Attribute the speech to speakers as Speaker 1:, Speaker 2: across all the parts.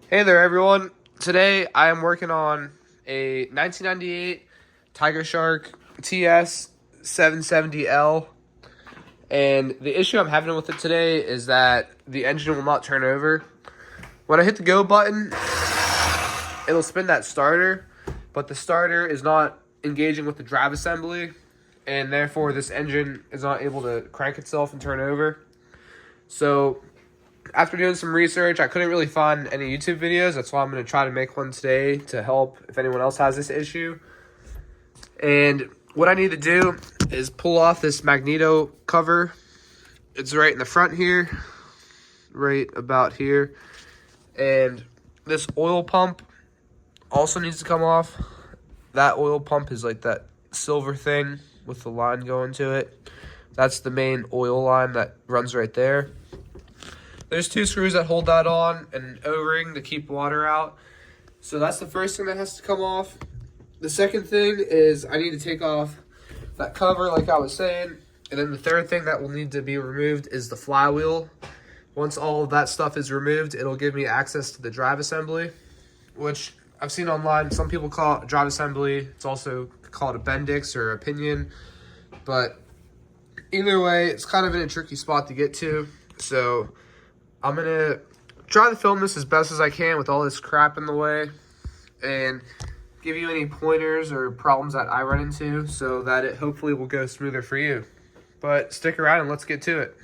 Speaker 1: Hey there, everyone. Today I am working on a 1998 Tigershark TS 770L, and the issue I'm having with it today is that the engine will not turn over. When I hit the go button, it'll spin that starter, but the starter is not engaging with the drive assembly, and therefore this engine is not able to crank itself and turn over. So after doing some research, I couldn't really find any YouTube videos. That's why I'm going to try to make one today to help if anyone else has this issue. And what I need to do is pull off this magneto cover. It's right in the front here, right about here. And this oil pump also needs to come off. That oil pump is like that silver thing with the line going to it. That's the main oil line that runs right there. There's two screws that hold that on and an O-ring to keep water out. So that's the first thing that has to come off. The second thing is I need to take off that cover like I was saying. And then the third thing that will need to be removed is the flywheel. Once all of that stuff is removed, it'll give me access to the drive assembly, which I've seen online. Some people call it drive assembly. It's also called a bendix or a pinion. But either way, it's kind of in a tricky spot to get to. So I'm going to try to film this as best as I can with all this crap in the way and give you any pointers or problems that I run into so that it hopefully will go smoother for you. But stick around and let's get to it.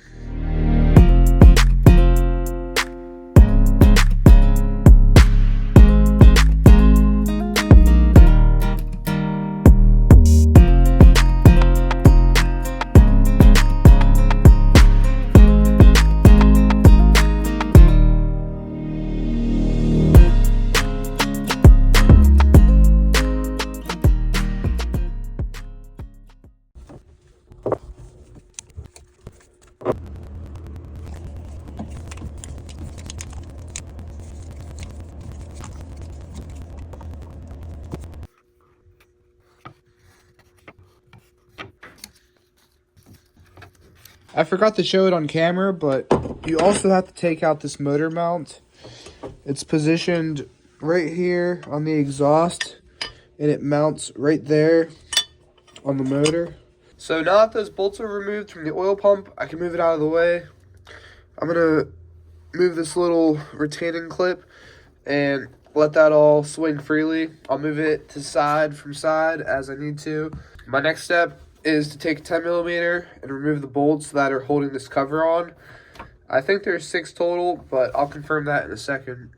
Speaker 1: I forgot to show it on camera, but you also have to take out this motor mount. It's positioned right here on the exhaust, and it mounts right there on the motor. So now that those bolts are removed from the oil pump, I can move it out of the way. I'm going to move this little retaining clip and let that all swing freely. I'll move it to side from side as I need to. My next step is to take a 10mm and remove the bolts that are holding this cover on. I think there's 6 total, but I'll confirm that in a second.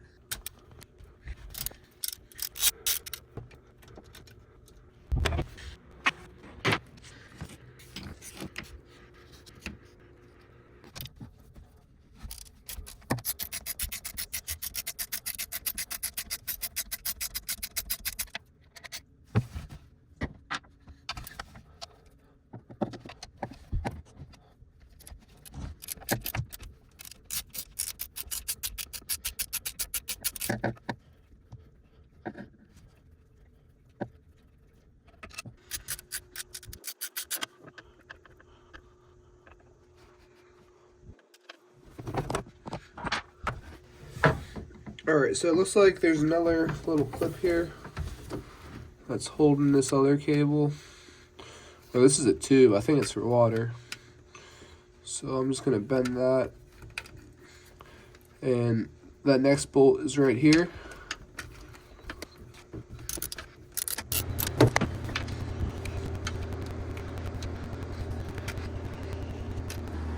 Speaker 1: Alright, so it looks like there's another little clip here that's holding this other cable. Oh, this is a tube. I think it's for water. So I'm just going to bend that. And that next bolt is right here.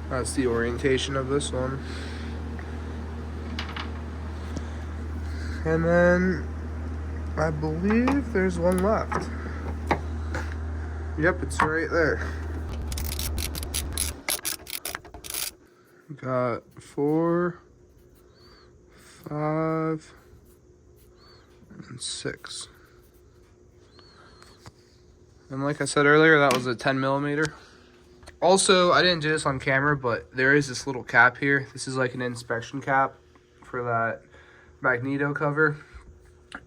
Speaker 1: That's the orientation of this one. And then I believe there's one left. Yep, it's right there. Got 4, 5, and 6. And like I said earlier, that was a 10mm. Also, I didn't do this on camera, but there is this little cap here. This is like an inspection cap for that magneto cover,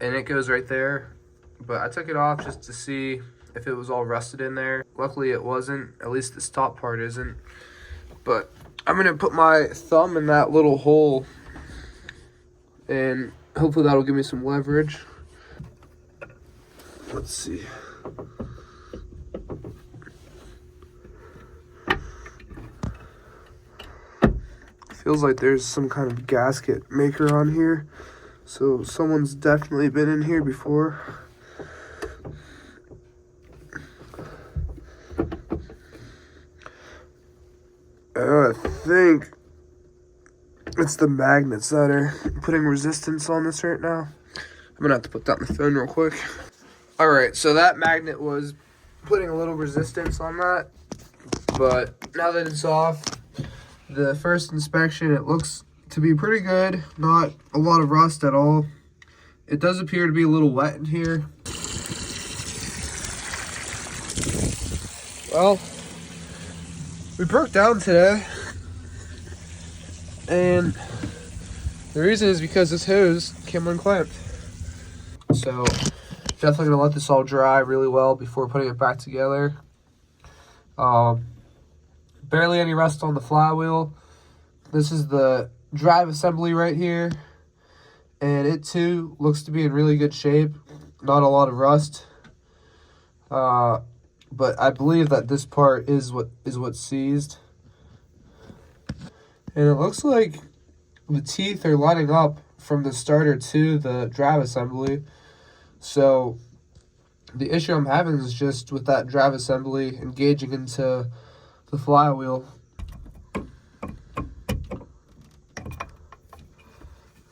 Speaker 1: and it goes right there. But I took it off just to see if it was all rusted in there. Luckily it wasn't, at least this top part isn't. But I'm gonna put my thumb in that little hole and Hopefully that'll give me some leverage. Let's see. Feels like there's some kind of gasket maker on here. So someone's definitely been in here before. I think it's the magnets that are putting resistance on this right now. I'm gonna have to put that on the phone real quick. All right, so that magnet was putting a little resistance on that, but now that it's off, the first inspection, it looks to be pretty good. Not a lot of rust at all. It does appear to be a little wet in here. Well, we broke down today, and the reason is because this hose came unclamped. So definitely gonna let this all dry really well before putting it back together. Barely any rust on the flywheel. This is the drive assembly right here, and it too looks to be in really good shape. Not a lot of rust, but I believe that this part is what's seized, and it looks like the teeth are lining up from the starter to the drive assembly. So the issue I'm having is just with that drive assembly engaging into the flywheel.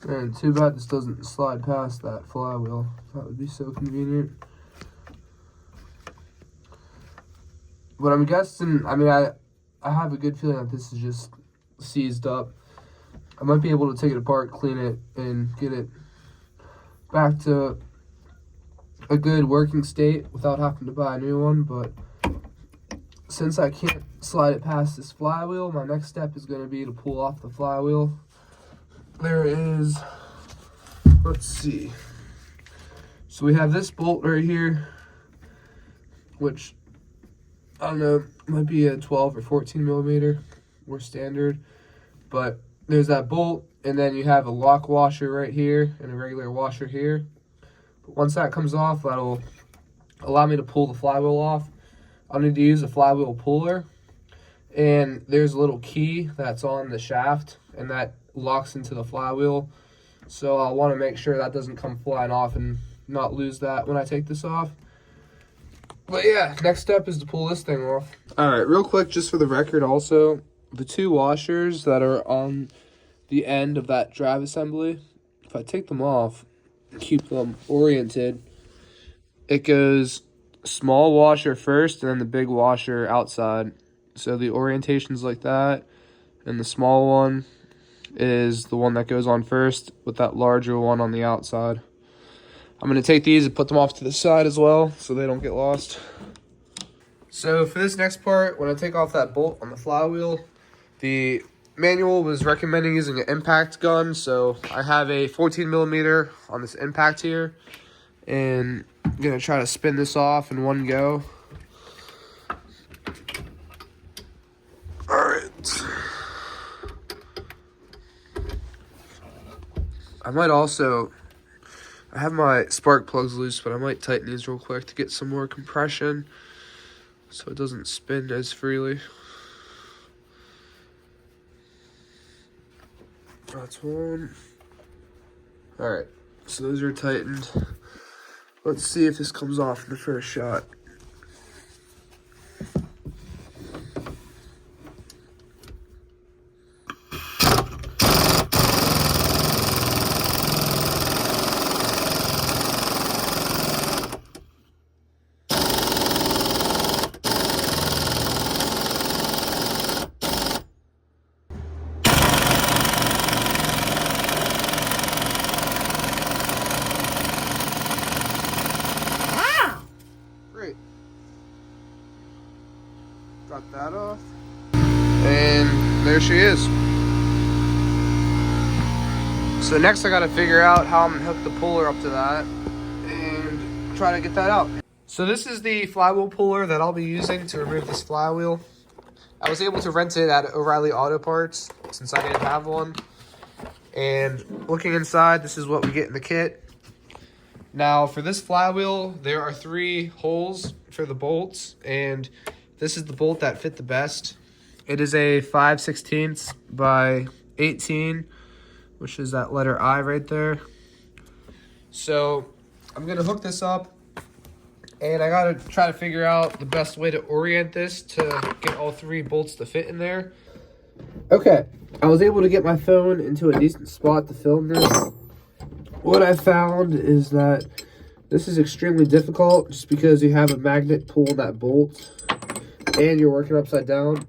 Speaker 1: And too bad this doesn't slide past that flywheel. That would be so convenient. But I'm guessing, I mean, I have a good feeling that this is just seized up. I might be able to take it apart, clean it, and get it back to a good working state without having to buy a new one. But since I can't slide it past this flywheel, my next step is going to be to pull off the flywheel. There is, let's see. So we have this bolt right here, which, I don't know, might be a 12 or 14 millimeter, or standard. But there's that bolt, and then you have a lock washer right here, and a regular washer here. But once that comes off, that'll allow me to pull the flywheel off. I'll need to use a flywheel puller, and there's a little key that's on the shaft, and that locks into the flywheel. So I'll want to make sure that doesn't come flying off and not lose that when I take this off. But yeah, next step is to pull this thing off. All right, real quick, just for the record also, the two washers that are on the end of that drive assembly, if I take them off, keep them oriented, it goes small washer first and then the big washer outside. So the orientation's like that, and the small one is the one that goes on first with that larger one on the outside. I'm going to take these and put them off to the side as well so they don't get lost. So for this next part, when I take off that bolt on the flywheel, the manual was recommending using an impact gun. So I have a 14 millimeter on this impact here, and I'm going to try to spin this off in one go. All right. I might also, I have my spark plugs loose, but I might tighten these real quick to get some more compression so it doesn't spin as freely. That's one. All right, so those are tightened. Let's see if this comes off in the first shot. Great. Got that off. And there she is. So next I gotta figure out how I'm gonna hook the puller up to that and try to get that out. So this is the flywheel puller that I'll be using to remove this flywheel. I was able to rent it at O'Reilly Auto Parts since I didn't have one. And looking inside, this is what we get in the kit. Now for this flywheel, there are 3 holes for the bolts, and this is the bolt that fit the best. It is a 5/16 by 18, which is that letter I right there. So I'm gonna hook this up, and I gotta try to figure out the best way to orient this to get all 3 bolts to fit in there. Okay, I was able to get my phone into a decent spot to film this. What I found is that this is extremely difficult just because you have a magnet pulling that bolt and you're working upside down.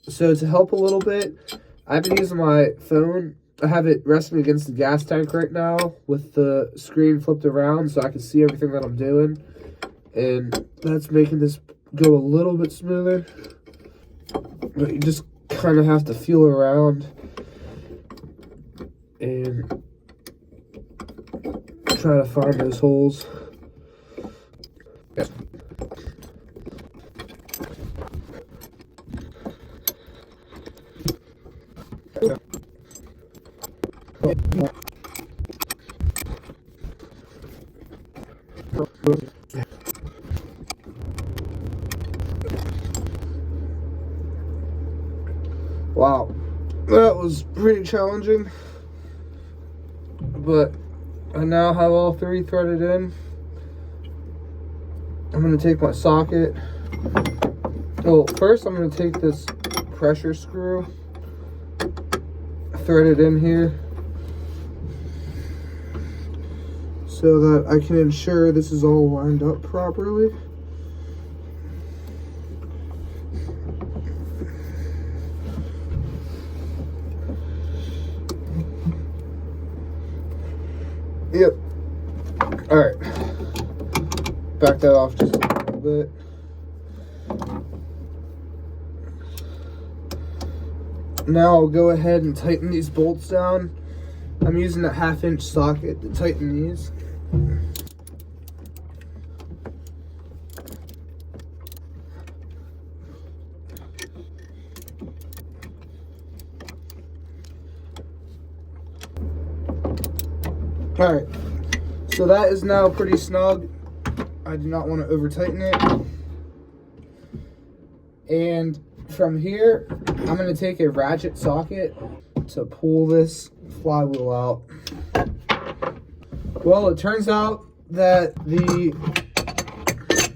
Speaker 1: So to help a little bit, I've been using my phone. I have it resting against the gas tank right now with the screen flipped around so I can see everything that I'm doing. And that's making this go a little bit smoother. But you just kind of have to feel around and try to find those holes. Wow, that was pretty challenging, but I now have all 3 threaded in. I'm going to take my socket. Well, first I'm going to take this pressure screw, thread it in here so that I can ensure this is all lined up properly. Yep. Alright. Back that off just a little bit. Now I'll go ahead and tighten these bolts down. I'm using a 1/2-inch socket to tighten these. Alright, so that is now pretty snug. I do not want to over tighten it. And from here, I'm going to take a ratchet socket to pull this flywheel out. Well, it turns out that the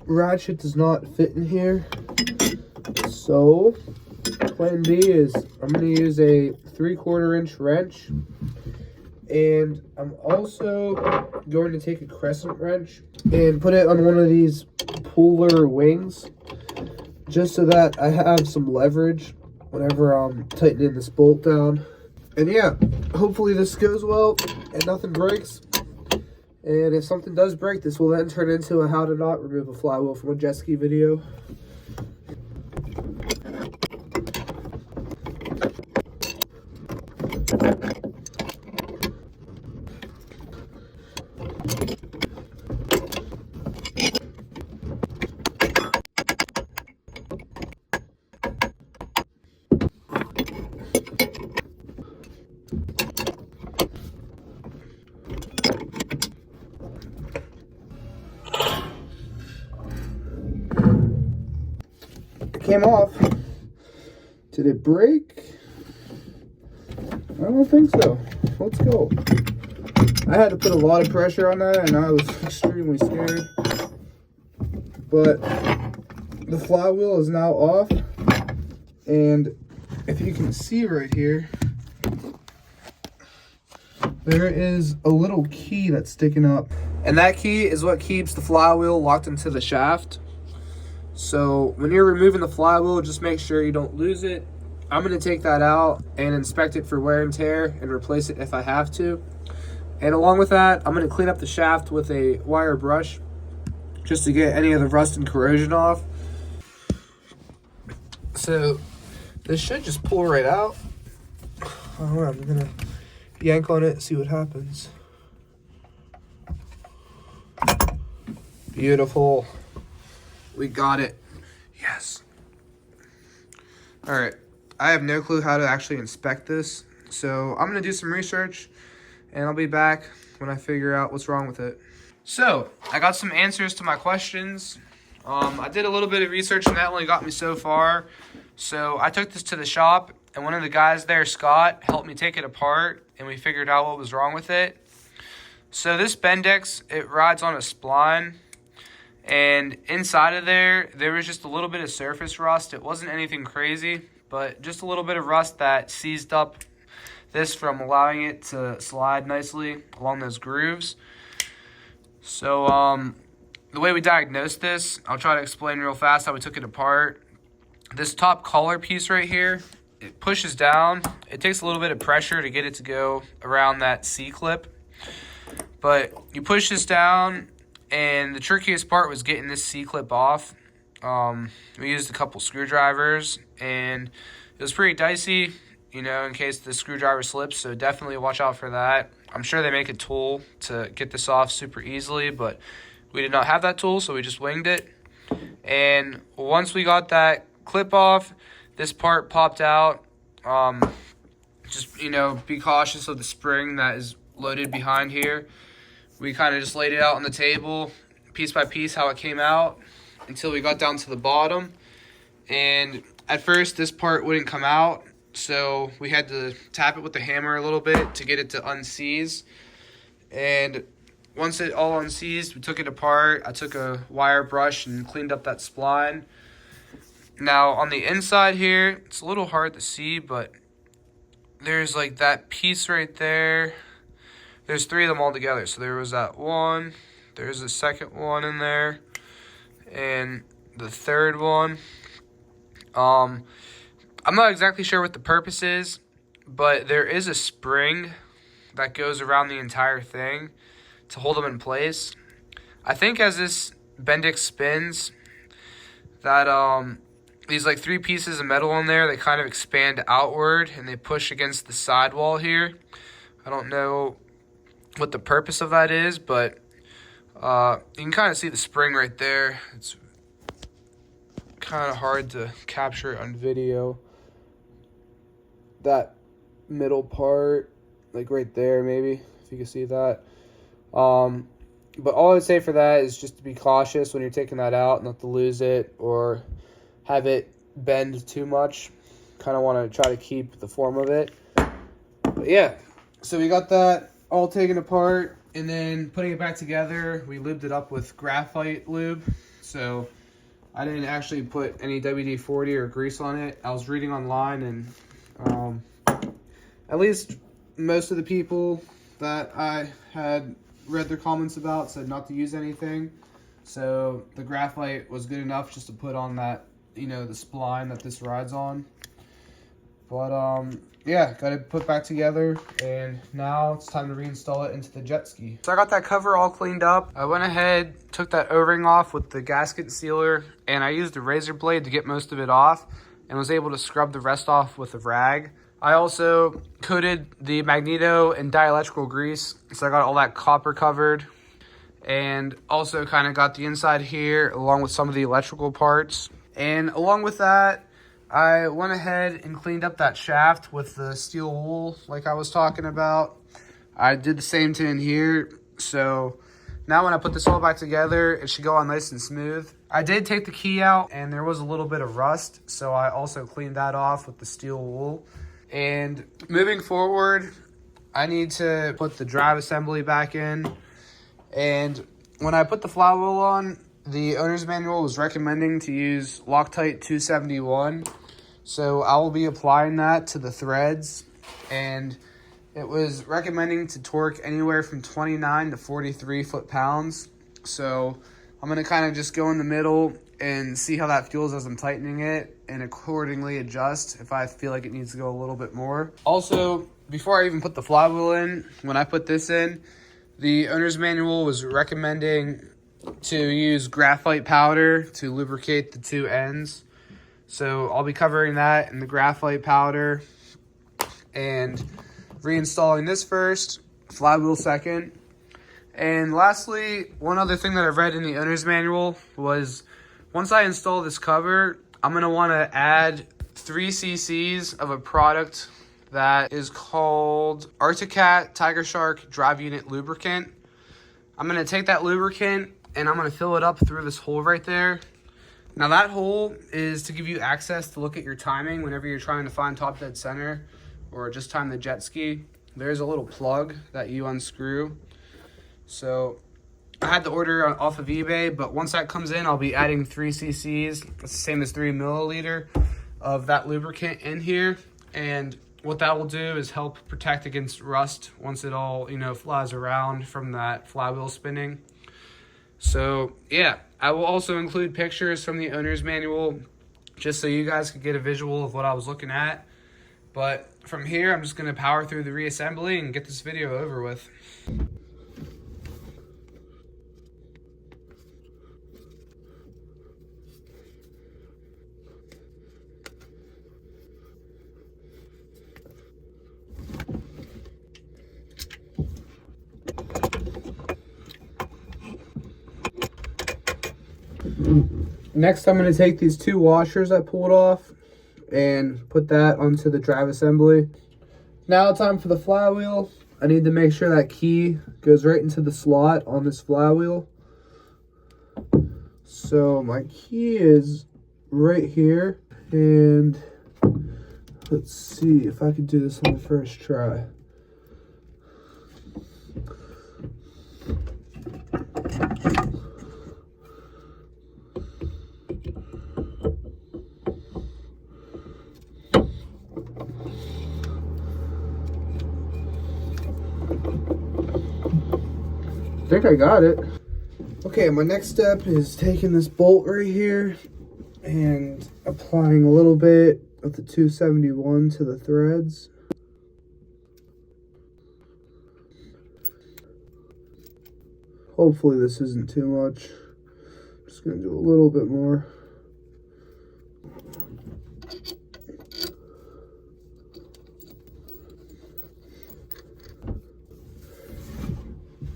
Speaker 1: ratchet does not fit in here. So, plan B is I'm going to use a 3/4 inch wrench. And I'm also going to take a crescent wrench and put it on one of these puller wings, just so that I have some leverage whenever I'm tightening this bolt down. And yeah, hopefully this goes well and nothing breaks. And if something does break, this will then turn into a how to not remove a flywheel from a Jetski video. Came off. Did it break? I don't think so. Let's go. I had to put a lot of pressure on that and I was extremely scared. But the flywheel is now off, and if you can see right here, there is a little key that's sticking up. And that key is what keeps the flywheel locked into the shaft. So when you're removing the flywheel, just make sure you don't lose it. I'm going to take that out and inspect it for wear and tear and replace it if I have to. And along with that, I'm going to clean up the shaft with a wire brush just to get any of the rust and corrosion off. So this should just pull right out. I'm going to yank on it, see what happens. Beautiful. We got it. Yes. All right. I have no clue how to actually inspect this, So I'm gonna do some research and I'll be back when I figure out what's wrong with it. So I got some answers to my questions. I did a little bit of research and that only got me so far. So I took this to the shop and one of the guys there, Scott, helped me take it apart and we figured out what was wrong with it. So this bendix, it rides on a spline, and inside of there was just a little bit of surface rust. It wasn't anything crazy, but just a little bit of rust that seized up this from allowing it to slide nicely along those grooves. So the way we diagnosed this, I'll try to explain real fast how we took it apart. This top collar piece right here, it pushes down. It takes a little bit of pressure to get it to go around that C-clip. But you push this down, and the trickiest part was getting this C-clip off. We used a couple screwdrivers, and it was pretty dicey, you know, in case the screwdriver slips, so definitely watch out for that. I'm sure they make a tool to get this off super easily, but we did not have that tool, so we just winged it. And once we got that clip off, this part popped out. Just, you know, be cautious of the spring that is loaded behind here. We kind of just laid it out on the table, piece by piece, how it came out, until we got down to the bottom. And at first, this part wouldn't come out, so we had to tap it with the hammer a little bit to get it to unseize. And once it all unseized, we took it apart. I took a wire brush and cleaned up that spline. Now, on the inside here, it's a little hard to see, but there's like that piece right there. There's three of them all together. So there was that one, there's a second one in there, and the third one. I'm not exactly sure what the purpose is, but there is a spring that goes around the entire thing to hold them in place. I think as this bendix spins, that these like three pieces of metal in there, they kind of expand outward and they push against the sidewall here. I don't know what the purpose of that is, but you can kind of see the spring right there. It's kind of hard to capture it on video. That middle part, like right there, maybe, if you can see that. But all I'd say for that is just to be cautious when you're taking that out, not to lose it or have it bend too much. Kind of want to try to keep the form of it. But yeah, so we got that all taken apart, and then putting it back together, we lubed it up with graphite lube. So I didn't actually put any WD-40 or grease on it. I was reading online, and at least most of the people that I had read their comments about said not to use anything. So the graphite was good enough just to put on that, you know, the spline that this rides on. But yeah, got it put back together, and now it's time to reinstall it into the Jetski. So I got that cover all cleaned up. I went ahead, took that O-ring off with the gasket sealer, and I used a razor blade to get most of it off and was able to scrub the rest off with a rag. I also coated the magneto in dielectrical grease, so I got all that copper covered, and also kind of got the inside here along with some of the electrical parts. And along with that, I went ahead and cleaned up that shaft with the steel wool like I was talking about. I did the same to in here, so now when I put this all back together, it should go on nice and smooth. I did take the key out, and there was a little bit of rust, so I also cleaned that off with the steel wool. And moving forward, I need to put the drive assembly back in. And when I put the flywheel on, the owner's manual was recommending to use Loctite 271. So I will be applying that to the threads. And it was recommending to torque anywhere from 29 to 43 foot-pounds. So I'm going to kind of just go in the middle and see how that feels as I'm tightening it, and accordingly adjust if I feel like it needs to go a little bit more. Also, before I even put the flywheel in, when I put this in, the owner's manual was recommending to use graphite powder to lubricate the two ends. So I'll be covering that in the graphite powder and reinstalling this first, flywheel second. And lastly, one other thing that I read in the owner's manual was once I install this cover, I'm going to want to add 3 cc's of a product that is called Arctic Cat Tigershark Drive Unit Lubricant. I'm going to take that lubricant and I'm going to fill it up through this hole right there. Now that hole is to give you access to look at your timing whenever you're trying to find top dead center or just time the jet ski. There's a little plug that you unscrew. So I had the order off of eBay, but once that comes in, I'll be adding 3 cc's. That's the same as 3 milliliter of that lubricant in here. And what that will do is help protect against rust once it all, flies around from that flywheel spinning. So yeah, I will also include pictures from the owner's manual just so you guys could get a visual of what I was looking at. But from here, I'm just going to power through the reassembly and get this video over with. Next, I'm going to take these 2 washers I pulled off and put that onto the drive assembly. Now time for the flywheel. I need to make sure that key goes right into the slot on this flywheel. So my key is right here, and let's see if I can do this on the first try. I think I got it. Okay, my next step is taking this bolt right here and applying a little bit of the 271 to the threads. Hopefully this isn't too much. I'm just gonna do a little bit more.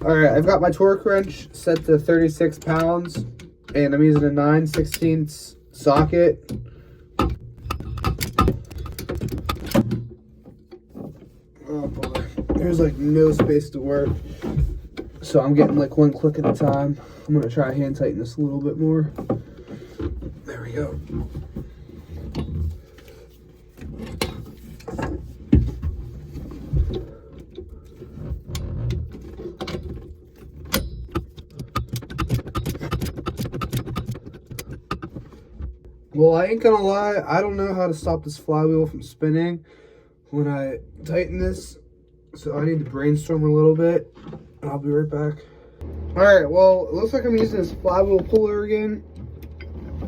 Speaker 1: Alright, I've got my torque wrench set to 36 pounds, and I'm using a 9/16 socket. Oh boy, there's like no space to work, so I'm getting like 1 click at a time. I'm going to try hand tighten this a little bit more. There we go. Well, I ain't gonna lie, I don't know how to stop this flywheel from spinning when I tighten this, so I need to brainstorm a little bit. I'll be right back. Alright, well, it looks like I'm using this flywheel puller again,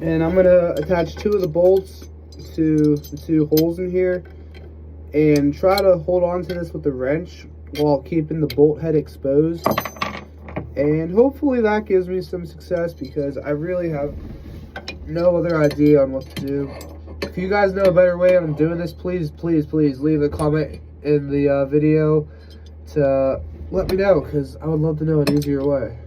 Speaker 1: and I'm gonna attach 2 of the bolts to the 2 holes in here and try to hold on to this with the wrench while keeping the bolt head exposed, and hopefully that gives me some success because I really have no other idea on what to do. If you guys know a better way on doing this, please leave a comment in the video to let me know, because I would love to know an easier way.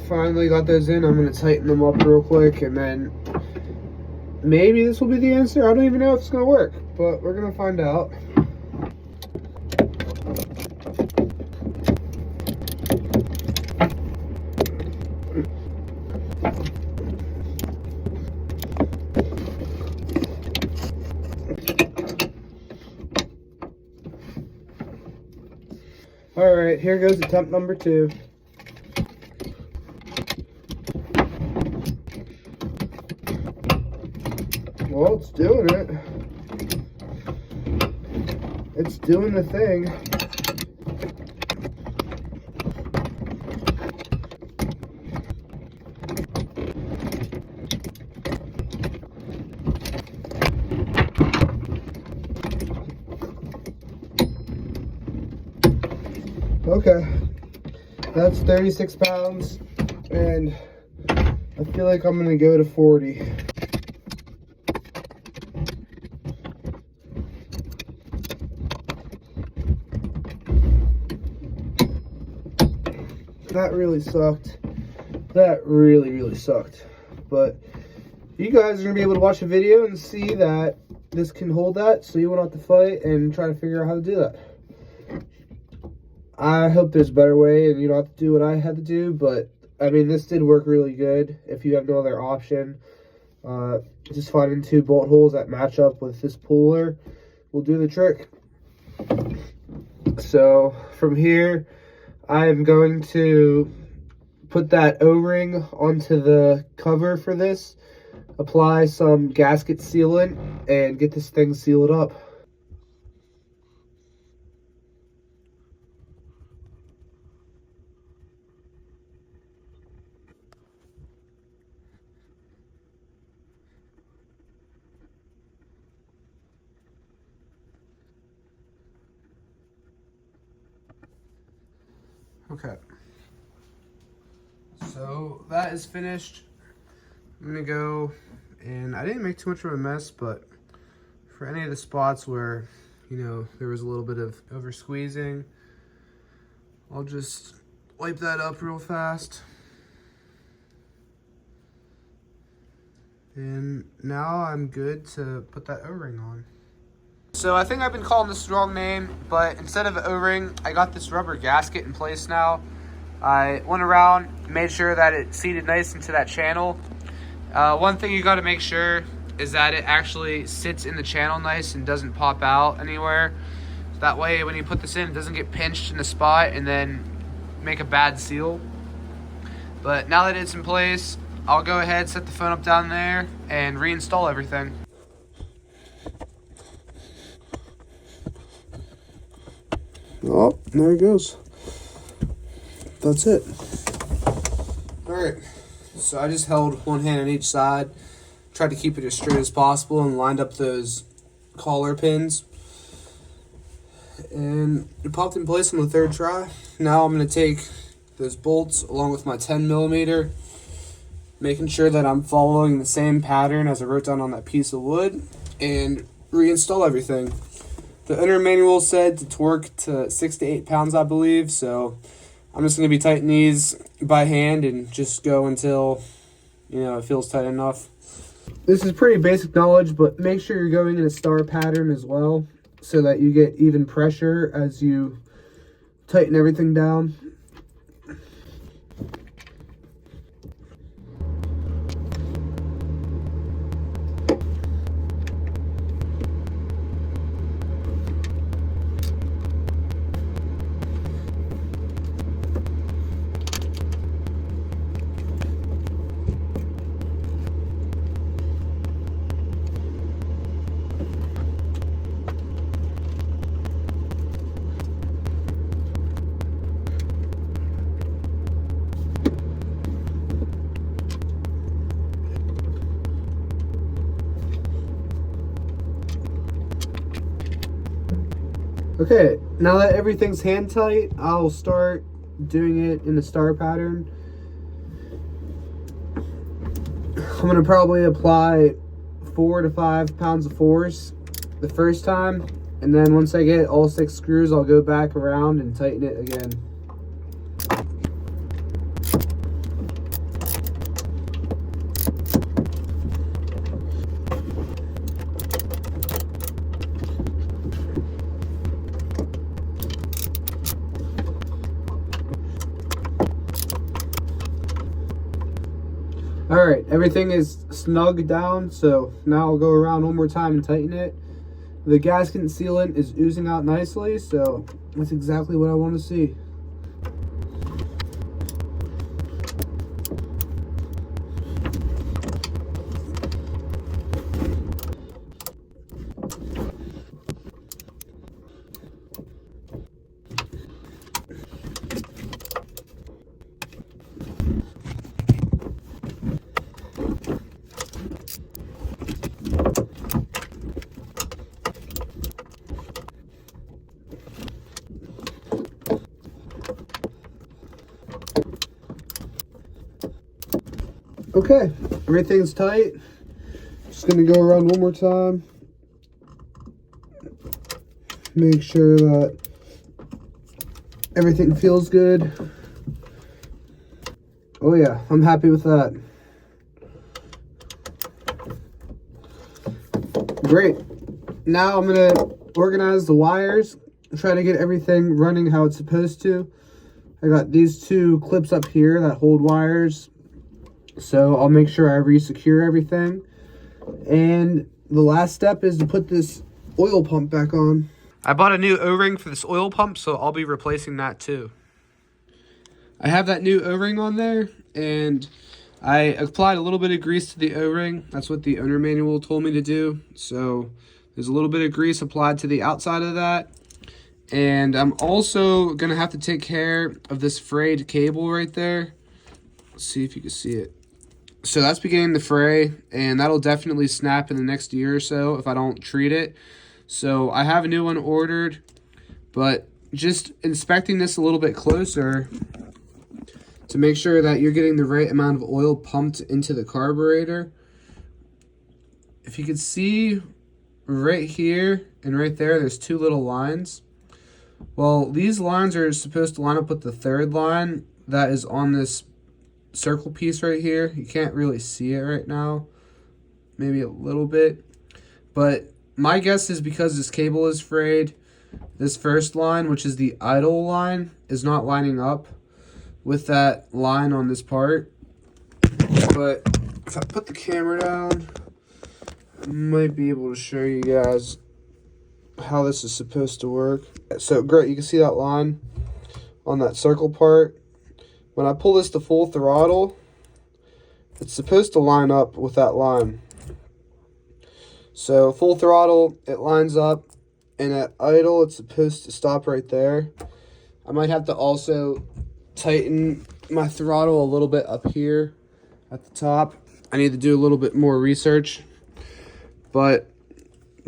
Speaker 1: Finally got those in. I'm going to tighten them up real quick, and then maybe this will be the answer. I don't even know if it's going to work, but we're going to find out. Alright, here goes attempt number 2. Well, it's doing it. It's doing the thing. Okay, that's 36 pounds, and I feel like I'm gonna go to 40. That really sucked. That really sucked. But you guys are gonna be able to watch the video and see that this can hold that, so you won't have to fight and try to figure out how to do that. I hope there's a better way and you don't have to do what I had to do, but I mean, this did work really good. If you have no other option, just finding 2 bolt holes that match up with this puller will do the trick. So from here, I'm going to put that O-ring onto the cover for this, apply some gasket sealant, and get this thing sealed up. Okay, so that is finished. I'm gonna go, and I didn't make too much of a mess, but for any of the spots where, you know, there was a little bit of over squeezing, I'll just wipe that up real fast. And now I'm good to put that O-ring on. So I think I've been calling this the wrong name, but instead of an O-ring, I got this rubber gasket in place now. I went around, made sure that it seated nice into that channel. One thing you gotta make sure is that it actually sits in the channel nice and doesn't pop out anywhere. That way when you put this in, it doesn't get pinched in the spot and then make a bad seal. But now that it's in place, I'll go ahead, set the phone up down there, and reinstall everything. Oh, there it goes. That's it. Alright, so I just held one hand on each side, tried to keep it as straight as possible, and lined up those collar pins. And it popped in place on the 3rd try. Now I'm going to take those bolts along with my 10mm, making sure that I'm following the same pattern as I wrote down on that piece of wood, and reinstall everything. The owner manual said to torque to 6 to 8 pounds, I believe, so I'm just going to be tightening these by hand and just go until, you know, it feels tight enough. This is pretty basic knowledge, but make sure you're going in a star pattern as well so that you get even pressure as you tighten everything down. Okay, now that everything's hand tight, I'll start doing it in the star pattern. I'm going to probably apply 4 to 5 pounds of force the first time, and then once I get all 6 screws, I'll go back around and tighten it again. Alright, everything is snug down, so now I'll go around one more time and tighten it. The gasket sealant is oozing out nicely, so that's exactly what I want to see.
Speaker 2: Okay, everything's tight. Just gonna go around one more time. Make sure that everything feels good. Oh yeah, I'm happy with that. Great. Now I'm gonna organize the wires, try to get everything running how it's supposed to. I got these two clips up here that hold wires, so I'll make sure I re-secure everything. And the last step is to put this oil pump back on.
Speaker 1: I bought a new O-ring for this oil pump, so I'll be replacing that too. I have that new O-ring on there, and I applied a little bit of grease to the O-ring. That's what the owner manual told me to do. So there's a little bit of grease applied to the outside of that. And I'm also going to have to take care of this frayed cable right there. Let's see if you can see it. So that's beginning to fray, and that'll definitely snap in the next year or so if I don't treat it. So I have a new one ordered, but just inspecting this a little bit closer to make sure that you're getting the right amount of oil pumped into the carburetor. If you can see right here and right there, there's two little lines. Well, these lines are supposed to line up with the third line that is on this circle piece right here. You can't really see it right now, maybe a little bit, but my guess is because this cable is frayed, this first line, which is the idle line, is not lining up with that line on this part. But if I put the camera down, I might be able to show you guys how this is supposed to work. So great, you can see that line on that circle part. When I pull this to full throttle, it's supposed to line up with that line. So full throttle, it lines up, and at idle, it's supposed to stop right there. I might have to also tighten my throttle a little bit up here at the top. I need to do a little bit more research, but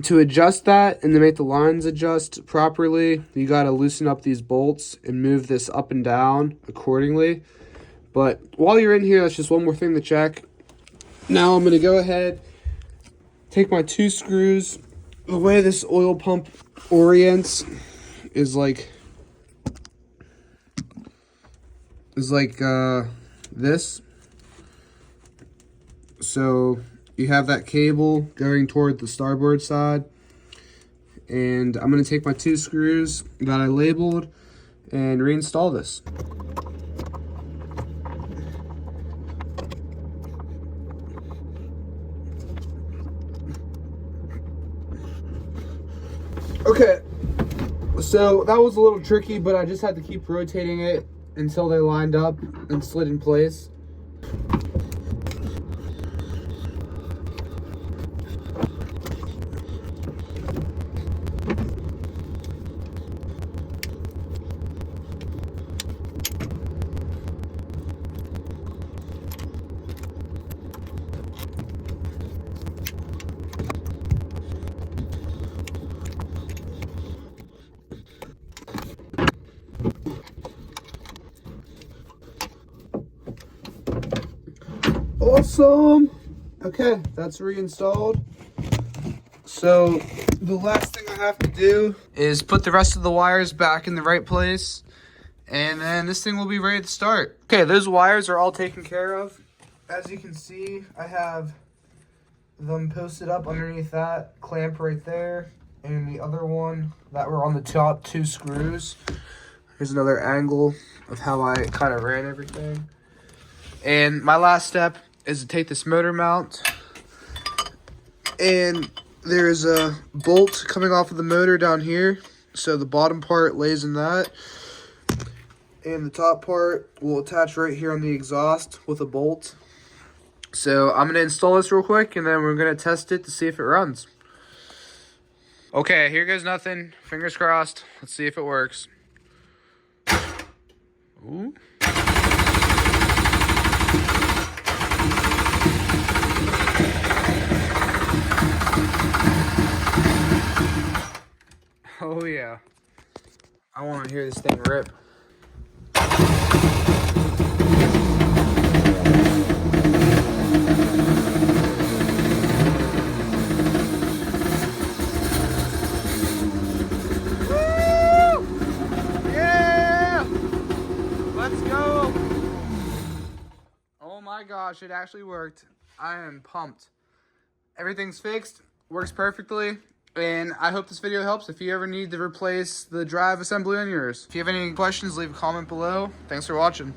Speaker 1: to adjust that and to make the lines adjust properly, you got to loosen up these bolts and move this up and down accordingly. But while you're in here, that's just one more thing to check. Now I'm going to go ahead, take my two screws. The way this oil pump orients is like this. So you have that cable going toward the starboard side, and I'm going to take my two screws that I labeled and reinstall this. Okay, so that was a little tricky, but I just had to keep rotating it until they lined up and slid in place. Awesome. Okay, that's reinstalled. So the last thing I have to do is put the rest of the wires back in the right place, and then this thing will be ready to start. Okay, those wires are all taken care of. As you can see, I have them posted up underneath that clamp right there, and the other one that were on the top two screws. Here's another angle of how I kind of ran everything. And my last step is to take this motor mount, and there's a bolt coming off of the motor down here. So the bottom part lays in that, and the top part will attach right here on the exhaust with a bolt. So I'm going to install this real quick, and then we're going to test it to see if it runs. Okay, here goes nothing. Fingers crossed. Let's see if it works. Ooh. Oh yeah. I want to hear this thing rip.
Speaker 2: my gosh, it actually worked. I am pumped. Everything's fixed, works perfectly, and I hope this video helps if you ever need to replace the drive assembly on yours. If you have any questions, leave a comment below. Thanks for watching.